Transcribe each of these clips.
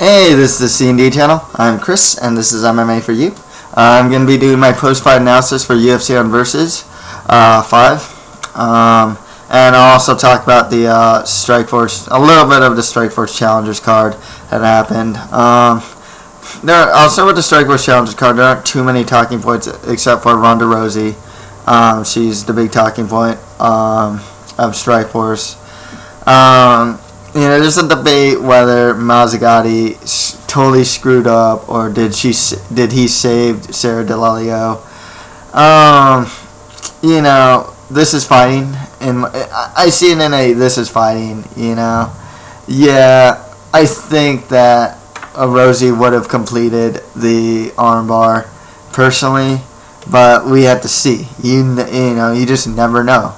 Hey, this is the C&D channel. I'm Chris, and this is MMA for you. I'm going to be doing my post-fight analysis for UFC on Versus 5. And I'll also talk about the Strikeforce, a little bit of the Strikeforce Challengers card that happened. I'll start with the Strikeforce Challengers card. There aren't too many talking points except for Ronda Rousey. She's the big talking point of Strikeforce. There's a debate whether Mazzagatti totally screwed up or did he save Sarah DeLelio. This is fighting, and I see it in a this is fighting. Yeah, I think that Rosie would have completed the armbar personally, but we have to see. You just never know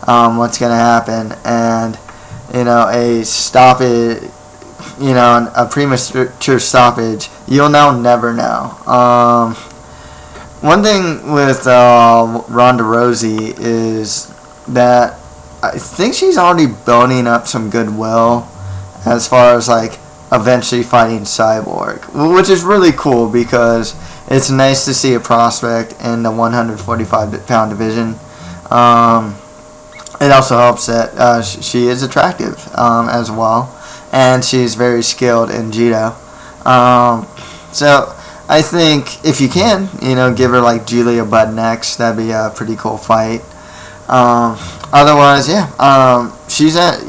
what's gonna happen, and a stoppage, a premature stoppage, you'll never know. One thing with Ronda Rousey is that I think she's already building up some goodwill as far as eventually fighting Cyborg, which is really cool because it's nice to see a prospect in the 145-pound division. It also helps that she is attractive as well, and she's very skilled in judo. So I think if you can, give her Julia Budd next, that'd be a pretty cool fight. Otherwise, yeah, she's at,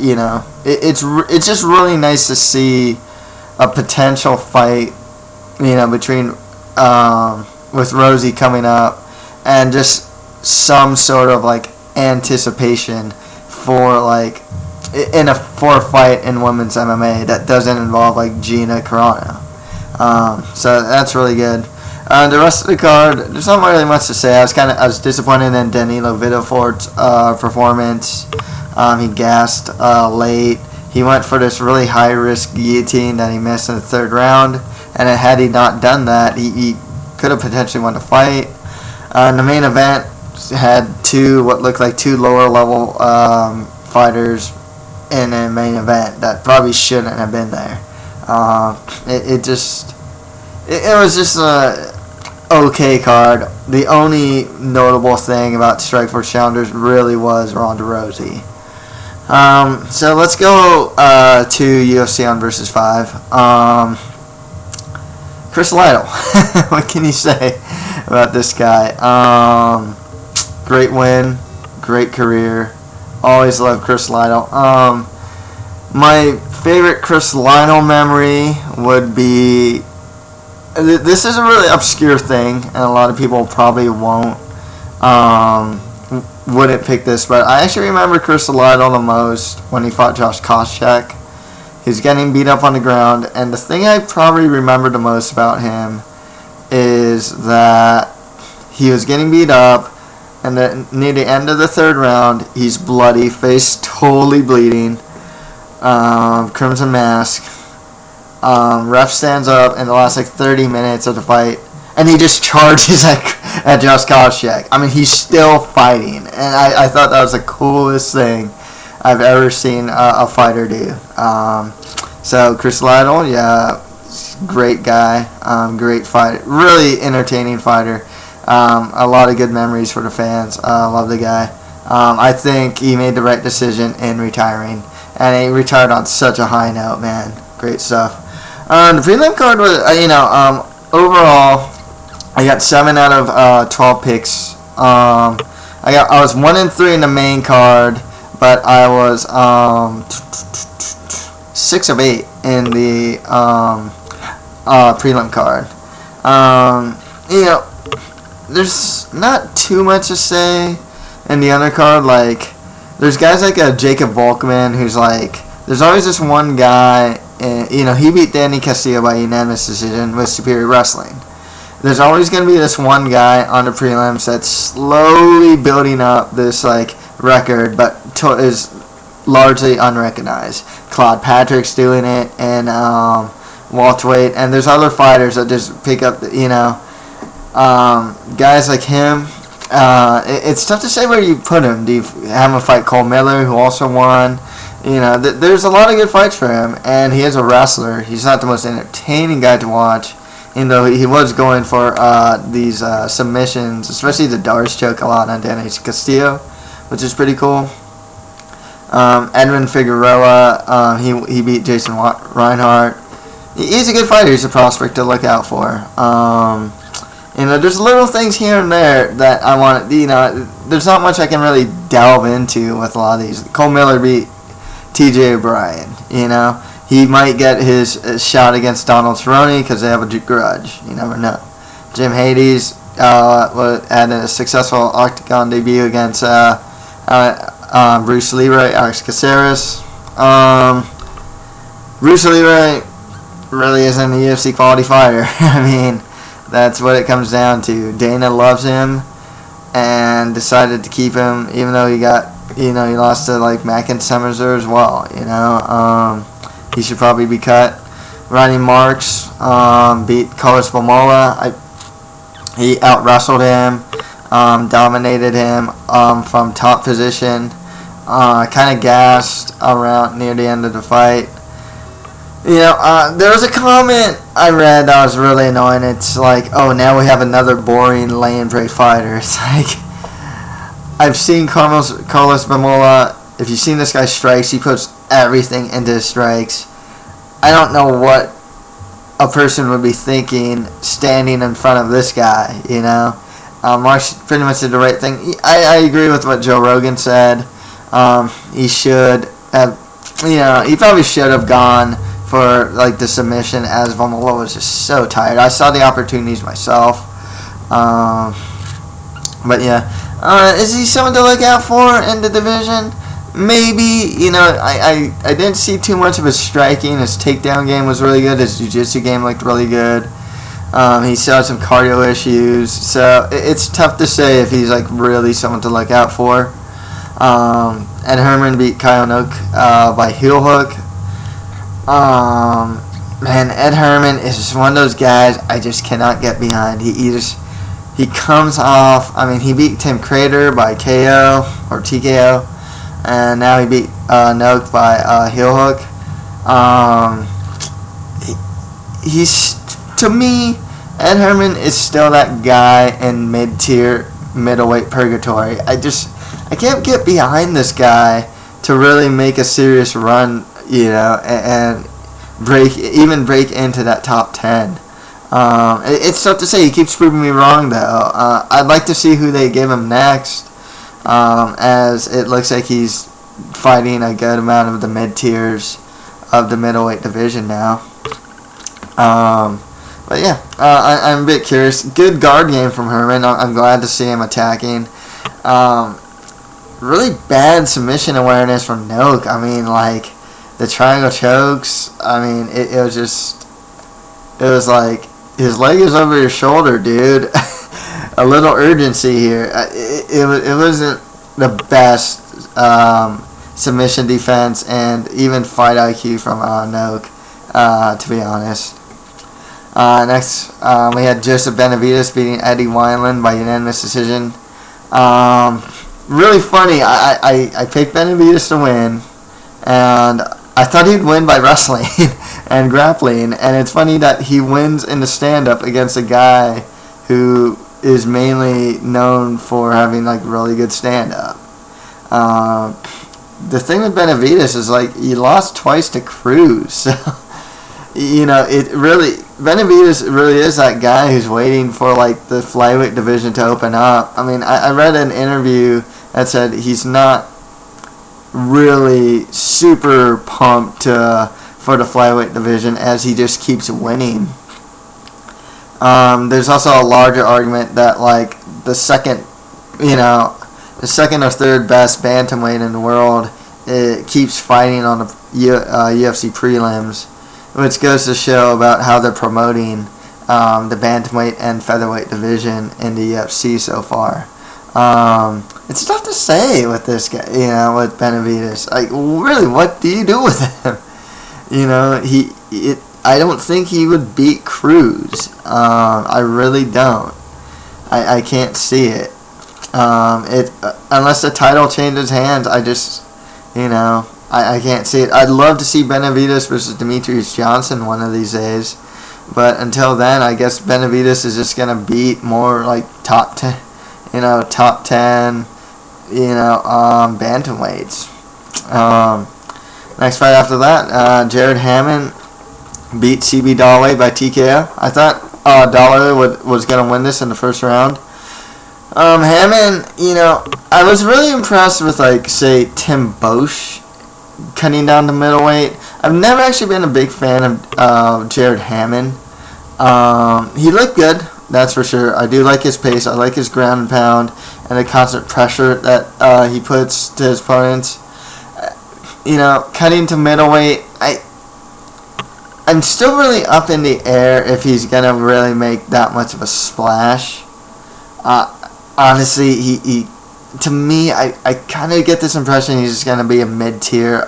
it's just really nice to see a potential fight, between with Rosie coming up, and just some sort of anticipation for a fight in women's MMA that doesn't involve Gina Carano. So that's really good. The rest of the card, there's not really much to say. I was disappointed in Danilo Vitafort's performance. He gassed late. He went for this really high risk guillotine that he missed in the third round, and had he not done that, he could have potentially won the fight. In the main event, had what looked like two lower level fighters in a main event that probably shouldn't have been there. It was just a okay card. The only notable thing about Strikeforce Challengers really was Ronda Rousey. So let's go to UFC on Versus 5. Chris Lytle. What can you say about this guy? Great win, great career. Always loved Chris Lytle. My favorite Chris Lytle memory would be, this is a really obscure thing, and a lot of people probably wouldn't pick this, but I actually remember Chris Lytle the most when he fought Josh Koscheck. He was getting beat up on the ground, and the thing I probably remember the most about him is that he was getting beat up, and then near the end of the third round, he's bloody, face totally bleeding, crimson mask. Ref stands up in the last 30 minutes of the fight, and he just charges at Josh Koscheck. I mean, he's still fighting, and I thought that was the coolest thing I've ever seen a fighter do. So Chris Lytle, yeah, great guy, great fighter, really entertaining fighter. A lot of good memories for the fans. Love the guy. I think he made the right decision in retiring, and he retired on such a high note, man. Great stuff. The prelim card was, overall, I got 7 out of 12 picks. I was 1-3 in the main card, but I was 6 of 8 in the prelim card. There's not too much to say in the undercard. There's guys like Jacob Volkman, who's there's always this one guy, and he beat Danny Castillo by unanimous decision with Superior Wrestling. There's always going to be this one guy on the prelims that's slowly building up this record, but is largely unrecognized. Claude Patrick's doing it, and welterweight, and there's other fighters that just pick up, guys like him. It's tough to say where you put him. Do you have him fight Cole Miller, who also won? there's a lot of good fights for him, and he is a wrestler. He's not the most entertaining guy to watch, even though he was going for these submissions, especially the Darce choke a lot on Dennis Castillo, which is pretty cool. Edwin Figueroa, he beat Jason Reinhardt. He's a good fighter. He's a prospect to look out for. There's little things here and there that I want. There's not much I can really delve into with a lot of these. Cole Miller beat T.J. O'Brien. He might get his shot against Donald Cerrone because they have a grudge. You never know. Jim Hades had a successful octagon debut against Bruce Leroy, Alex Caceres. Bruce Leroy really isn't a UFC quality fighter. I mean, that's what it comes down to. Dana loves him and decided to keep him, even though he lost to like Mackin Summerser as well. He should probably be cut. Ronnie Marks beat Carlos Bamola. He out-wrestled him, dominated him from top position. Kind of gassed around near the end of the fight. There was a comment I read that was really annoying. It's like, oh, now we have another boring lay-and-pray fighter. It's like, I've seen Carlos Bamola. If you've seen this guy's strikes, he puts everything into his strikes. I don't know what a person would be thinking standing in front of this guy, Marsh pretty much did the right thing. I agree with what Joe Rogan said. He should have, he probably should have gone for like the submission, as Bamola was just so tired. I saw the opportunities myself. But yeah, is he someone to look out for in the division? Maybe. I didn't see too much of his striking. His takedown game was really good. His jiu-jitsu game looked really good. He still had some cardio issues, so it's tough to say if he's like really someone to look out for. Ed Herman beat Kyle Noak by heel hook. Man, Ed Herman is just one of those guys I just cannot get behind. He comes off. I mean, he beat Tim Crater by KO or TKO, and now he beat Noak by heel hook. He's, to me, Ed Herman is still that guy in mid-tier middleweight purgatory. I can't get behind this guy to really make a serious run, and break into that top 10. It's tough to say. He keeps proving me wrong, though. I'd like to see who they give him next, as it looks like he's fighting a good amount of the mid-tiers of the middleweight division now. But yeah, I'm a bit curious. Good guard game from Herman. I'm glad to see him attacking. Really bad submission awareness from Noak. I mean, like, the triangle chokes. I mean, it was like, his leg is over your shoulder, dude. A little urgency here. It wasn't the best submission defense and even fight IQ from Noak, to be honest. Next, we had Joseph Benavidez beating Eddie Wineland by unanimous decision. Really funny. I picked Benavidez to win, and I thought he'd win by wrestling and grappling. And it's funny that he wins in the stand-up against a guy who is mainly known for having like really good stand-up. The thing with Benavidez is like he lost twice to Cruz, so Benavidez really is that guy who's waiting for like the flyweight division to open up. I mean, I read an interview that said he's not really super pumped for the flyweight division as he just keeps winning. There's also a larger argument that like the second or third best bantamweight in the world keeps fighting on the UFC prelims, which goes to show about how they're promoting the bantamweight and featherweight division in the UFC so far. It's tough to say with this guy, with Benavidez. Like, really, what do you do with him? I don't think he would beat Cruz. I really don't. I can't see it. Unless the title changes hands, I just, I can't see it. I'd love to see Benavidez versus Demetrius Johnson one of these days. But until then, I guess Benavidez is just going to beat more like top 10, bantamweights. Next fight after that, Jared Hammond beat CB Dalloway by TKO. I thought Dalloway was going to win this in the first round. Hammond, I was really impressed with, like, say, Tim Boesch cutting down to middleweight. I've never actually been a big fan of Jared Hammond. He looked good, that's for sure. I do like his pace. I like his ground and pound and the constant pressure that he puts to his opponents. Cutting to middleweight, I'm still really up in the air if he's going to really make that much of a splash. Honestly, he to me, I kind of get this impression he's going to be a mid-tier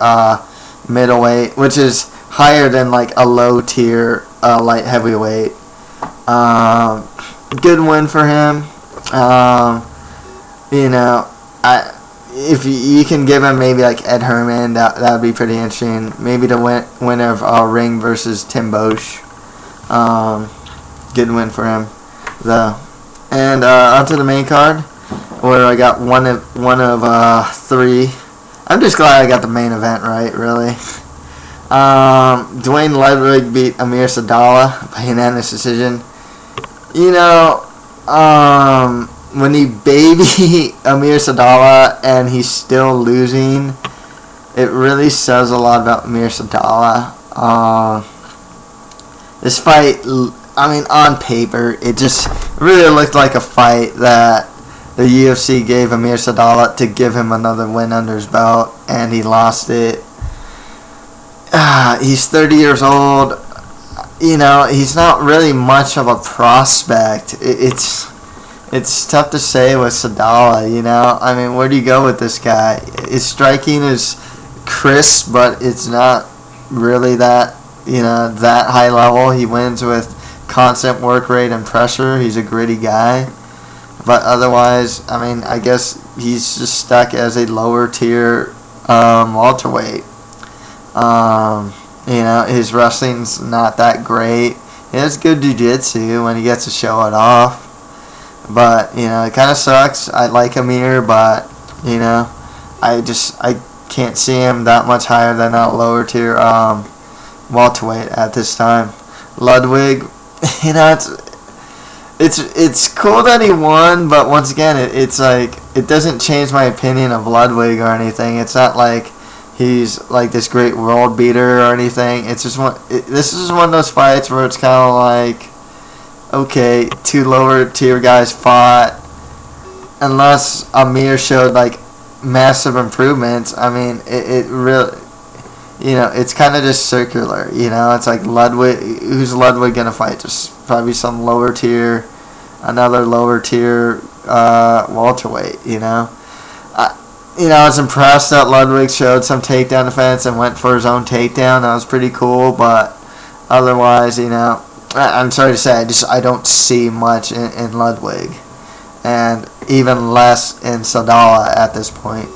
middleweight, which is higher than like a low-tier light heavyweight. Good win for him. If you can give him maybe like Ed Herman, that would be pretty interesting. Maybe the winner of Ring versus Tim Boesch. Good win for him, though. And onto the main card, where I got one of 3. I'm just glad I got the main event right, really. Dwayne Ludwig beat Amir Sadala by unanimous decision. When he baby Amir Sadala and he's still losing, it really says a lot about Amir Sadala. This fight, on paper, it just really looked like a fight that the UFC gave Amir Sadala to give him another win under his belt, and he lost it. He's 30 years old. He's not really much of a prospect. It's tough to say with Sadala, where do you go with this guy? His striking is crisp, but it's not really that high level. He wins with constant work rate and pressure. He's a gritty guy. But otherwise, I guess he's just stuck as a lower tier welterweight. His wrestling's not that great. He has good jiu-jitsu when he gets to show it off. But, it kind of sucks. I like Amir, but, I can't see him that much higher than that lower tier welterweight at this time. Ludwig, it's cool that he won, but once again, it's like, it doesn't change my opinion of Ludwig or anything. It's not like he's like this great world beater or anything. It's just this is one of those fights where it's kind of like, okay, 2 lower tier guys fought. Unless Amir showed like massive improvements, it really, it's kind of just circular. It's like Ludwig. Who's Ludwig gonna fight? Just probably some lower tier, another lower tier welterweight. I was impressed that Ludwig showed some takedown defense and went for his own takedown. That was pretty cool, but otherwise, I'm sorry to say, I don't see much in Ludwig, and even less in Sadala at this point.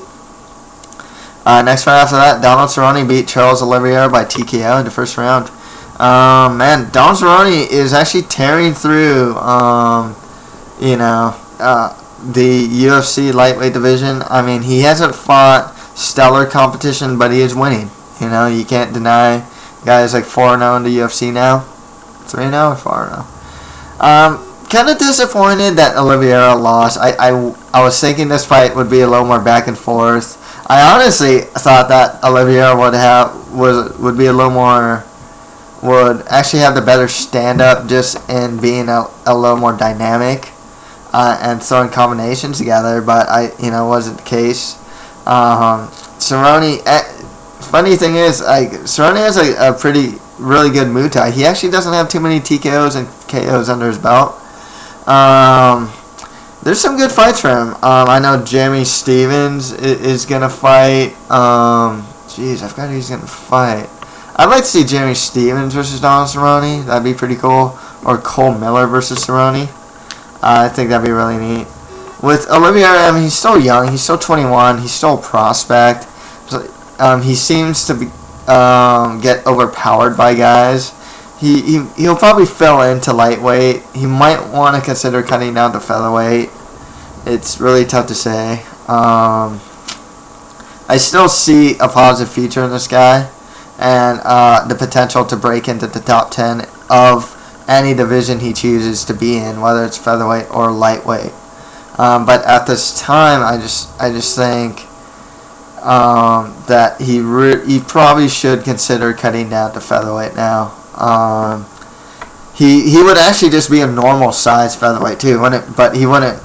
Next fight after that, Donald Cerrone beat Charles Oliveira by TKO in the first round. Donald Cerrone is actually tearing through, the UFC lightweight division. He hasn't fought stellar competition, but he is winning. You can't deny. Guys like 4-0 in the UFC now. 3-0 or 4-0. Kind of disappointed that Oliveira lost. I was thinking this fight would be a little more back and forth. I honestly thought that Oliveira would be a little more, would actually have the better stand up just in being a little more dynamic and throwing combinations together, but wasn't the case. Cerrone. Funny thing is, Cerrone has a really good Muay Thai. He actually doesn't have too many TKOs and KOs under his belt. There's some good fights for him. I know Jeremy Stevens is gonna fight. I forgot who he's gonna fight. I'd like to see Jeremy Stevens versus Donald Cerrone. That'd be pretty cool. Or Cole Miller versus Cerrone. I think that'd be really neat. With Oliveira, he's still young. He's still 21. He's still a prospect. So, He seems to be, get overpowered by guys. He'll probably fill into lightweight. He might want to consider cutting down to featherweight. It's really tough to say. I still see a positive future in this guy, and the potential to break into the top 10 of any division he chooses to be in, whether it's featherweight or lightweight. But at this time, I just think that he probably should consider cutting down to featherweight now. He would actually just be a normal size featherweight too, wouldn't? But he wouldn't.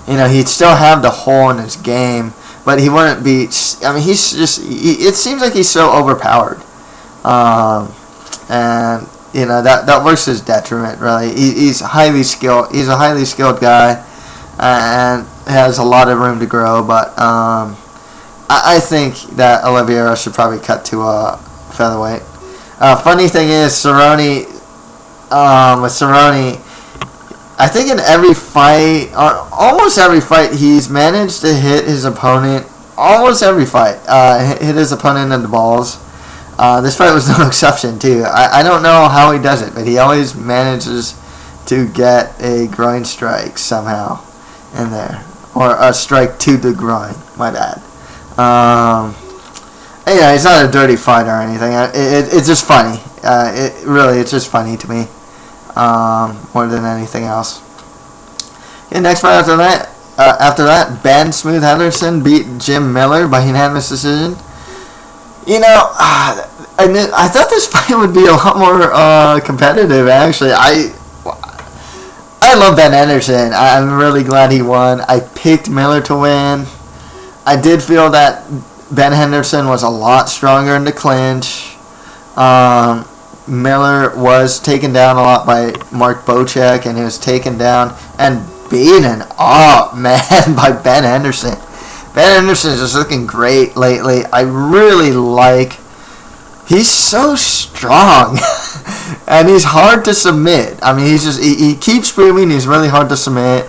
He'd still have the hole in his game, but he wouldn't be. I mean, he's just. It seems like he's so overpowered, and that works to his detriment. Really, he's highly skilled. He's a highly skilled guy, and has a lot of room to grow. But I think that Oliveira should probably cut to a featherweight. Funny thing is, Cerrone. With Cerrone, I think in every fight, almost every fight, he's managed to hit his opponent. Almost every fight, hit his opponent in the balls. This fight was no exception too. I don't know how he does it, but he always manages to get a groin strike somehow in there, or a strike to the groin. My bad. Yeah, he's not a dirty fighter or anything. It's just funny. It's just funny to me, more than anything else. Okay, next fight after that, Ben Smooth Henderson beat Jim Miller by unanimous decision. I thought this fight would be a lot more competitive. Actually, I love Ben Henderson. I'm really glad he won. I picked Miller to win. I did feel that Ben Henderson was a lot stronger in the clinch. Miller was taken down a lot by Mark Bocek, and he was taken down and beaten up, man, by Ben Henderson. Ben Henderson is just looking great lately. I really like. He's so strong, and he's hard to submit. I mean, he keeps proving he's really hard to submit.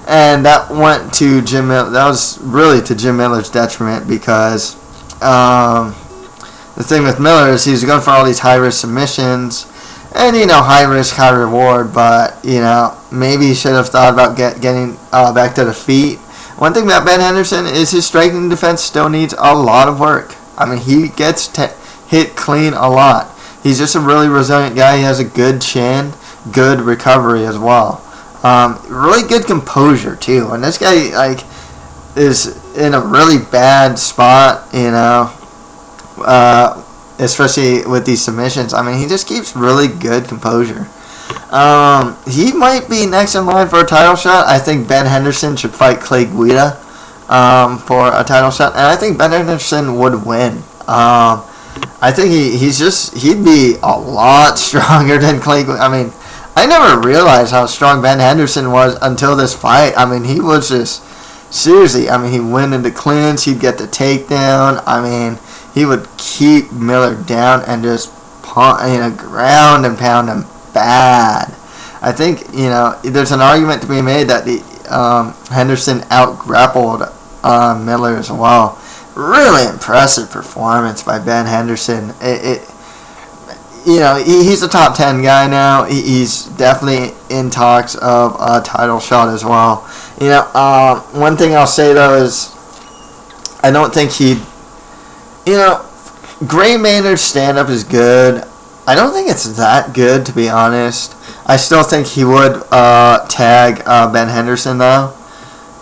And that went to Jim Miller. That was really to Jim Miller's detriment, because the thing with Miller is he's going for all these high-risk submissions, and high risk, high reward. But maybe he should have thought about getting back to the feet. One thing about Ben Henderson is his striking defense still needs a lot of work. I mean, he gets hit clean a lot. He's just a really resilient guy. He has a good chin, good recovery as well. Really good composure too, and this guy is in a really bad spot, especially with these submissions. I mean, he just keeps really good composure. He might be next in line for a title shot. I think Ben Henderson should fight Clay Guida for a title shot, and I think Ben Henderson would win. I think he'd be a lot stronger than Clay Guida. I mean, I never realized how strong Ben Henderson was until this fight. I mean, he was just, seriously, I mean, he'd win in the clinch, he'd get the takedown. I mean, he would keep Miller down and just ground and pound him bad. I think, there's an argument to be made that Henderson out-grappled Miller as well. Really impressive performance by Ben Henderson. He's a top 10 guy now. He's definitely in talks of a title shot as well. One thing I'll say though is I don't think Gray Maynard's stand-up is good. I don't think it's that good, to be honest. I still think he would tag Ben Henderson though.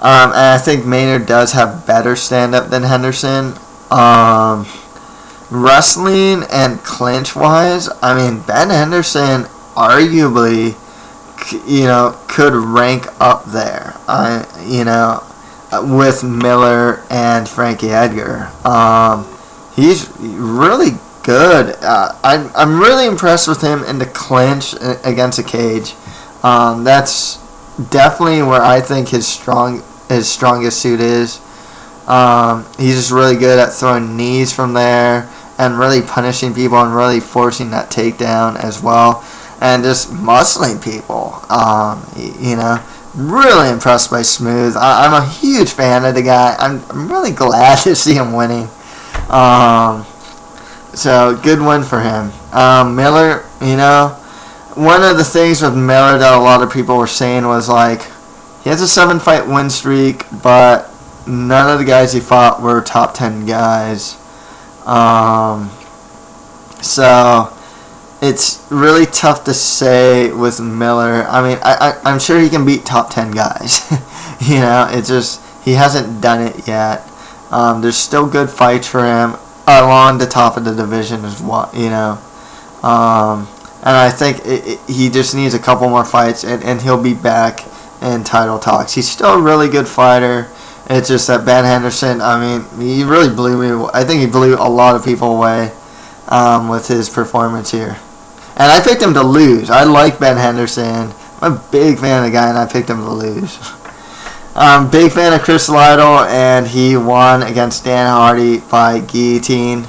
And I think Maynard does have better stand-up than Henderson. Wrestling and clinch-wise, I mean, Ben Henderson arguably, could rank up there, with Miller and Frankie Edgar. He's really good. I'm really impressed with him in the clinch against a cage. That's definitely where I think his strongest suit is. He's just really good at throwing knees from there and really punishing people and really forcing that takedown as well, and just muscling people. Really impressed by Smooth. I'm a huge fan of the guy. I'm really glad to see him winning. So good win for him. Miller, one of the things with Miller that a lot of people were saying was like, he has a 7-fight win streak, but none of the guys he fought were top 10 guys. So it's really tough to say with Miller. I mean, I'm sure he can beat top 10 guys. It's just he hasn't done it yet. There's still good fights for him along the top of the division as well. And I think he just needs a couple more fights, and he'll be back in title talks. He's still a really good fighter. It's just that Ben Henderson, I mean, he really blew me. I think he blew a lot of people away with his performance here. And I picked him to lose. I like Ben Henderson. I'm a big fan of the guy, and I picked him to lose. Big fan of Chris Lytle, and he won against Dan Hardy by guillotine.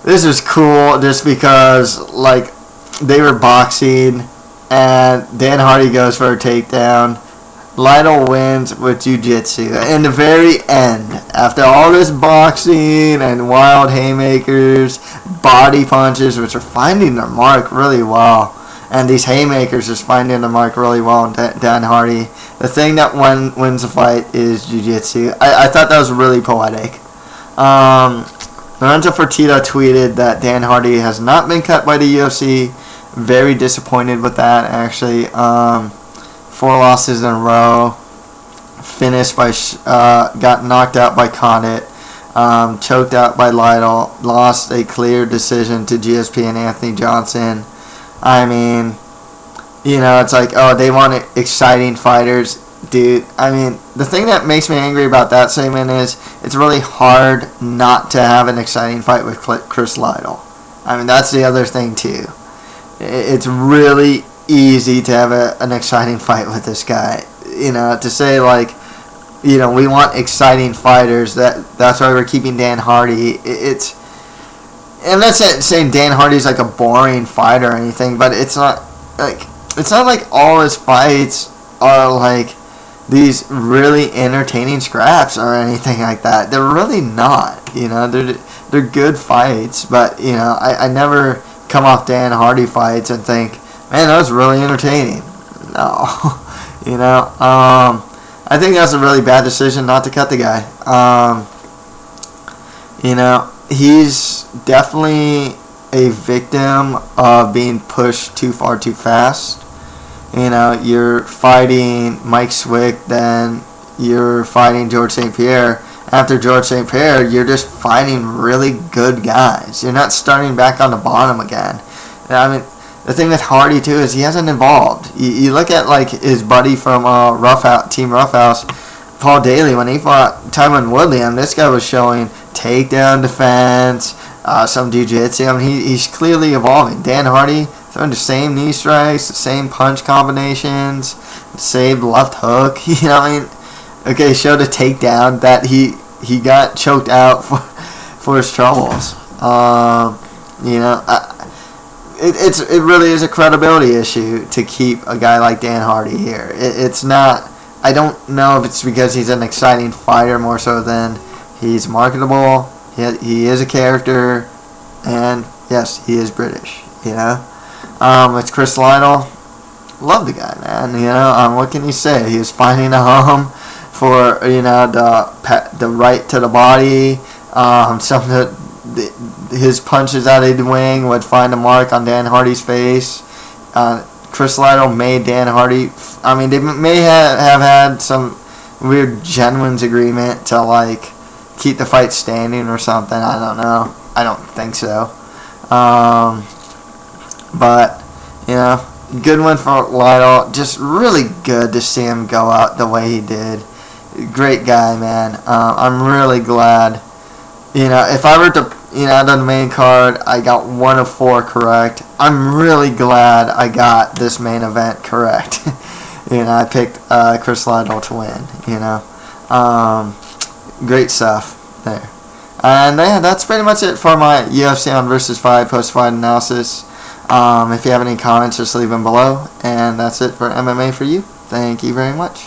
This is cool just because, like, they were boxing, and Dan Hardy goes for a takedown. Lytle wins with jiu-jitsu. In the very end, after all this boxing and wild haymakers, body punches, which are finding their mark really well, and these haymakers are finding their mark really well in Dan Hardy, the thing that wins the fight is jiu-jitsu. I thought that was really poetic. Lorenzo Fertitta tweeted that Dan Hardy has not been cut by the UFC. Very disappointed with that, actually. 4 losses in a row. Finished by, got knocked out by Condit. Choked out by Lytle. Lost a clear decision to GSP and Anthony Johnson. I mean, it's like, oh, they want exciting fighters. Dude, I mean, the thing that makes me angry about that statement is it's really hard not to have an exciting fight with Chris Lytle. I mean, that's the other thing, too. It's really easy to have an exciting fight with this guy. To say, like, we want exciting fighters, that's why we're keeping Dan Hardy. I'm not saying Dan Hardy's like a boring fighter or anything, but it's not like all his fights are like these really entertaining scraps or anything like that. They're really not. They're good fights, but I never come off Dan Hardy fights and think, man, that was really entertaining. No. I think that's a really bad decision not to cut the guy. He's definitely a victim of being pushed too far too fast. You're fighting Mike Swick, then you're fighting George St. Pierre. After George St. Pierre, you're just fighting really good guys. You're not starting back on the bottom again. I mean, the thing with Hardy, too, is he hasn't evolved. You look at, like, his buddy from Team Roughhouse, Paul Daly, when he fought Tyron Woodley, and this guy was showing takedown defense, some jiu-jitsu. I mean, he's clearly evolving. Dan Hardy throwing the same knee strikes, the same punch combinations, the same left hook. Okay, showed a takedown that he got choked out for his troubles. It really is a credibility issue to keep a guy like Dan Hardy here. It's not. I don't know if it's because he's an exciting fighter more so than he's marketable. He is a character, and yes, he is British. It's Chris Lytle. Love the guy, man. What can you say? He was finding a home for the right to the body. His punches out of the wing would find a mark on Dan Hardy's face. Chris Lytle made Dan Hardy. I mean, they may have had some weird genuine agreement to like keep the fight standing or something. I don't know. I don't think so. But good one for Lytle. Just really good to see him go out the way he did. Great guy, man. I'm really glad. If I were to, on the main card, I got 1 of 4 correct. I'm really glad I got this main event correct. I picked Chris Lytle to win. Great stuff there. And yeah, that's pretty much it for my UFC on vs. 5 post-fight analysis. If you have any comments, just leave them below. And that's it for MMA for you. Thank you very much.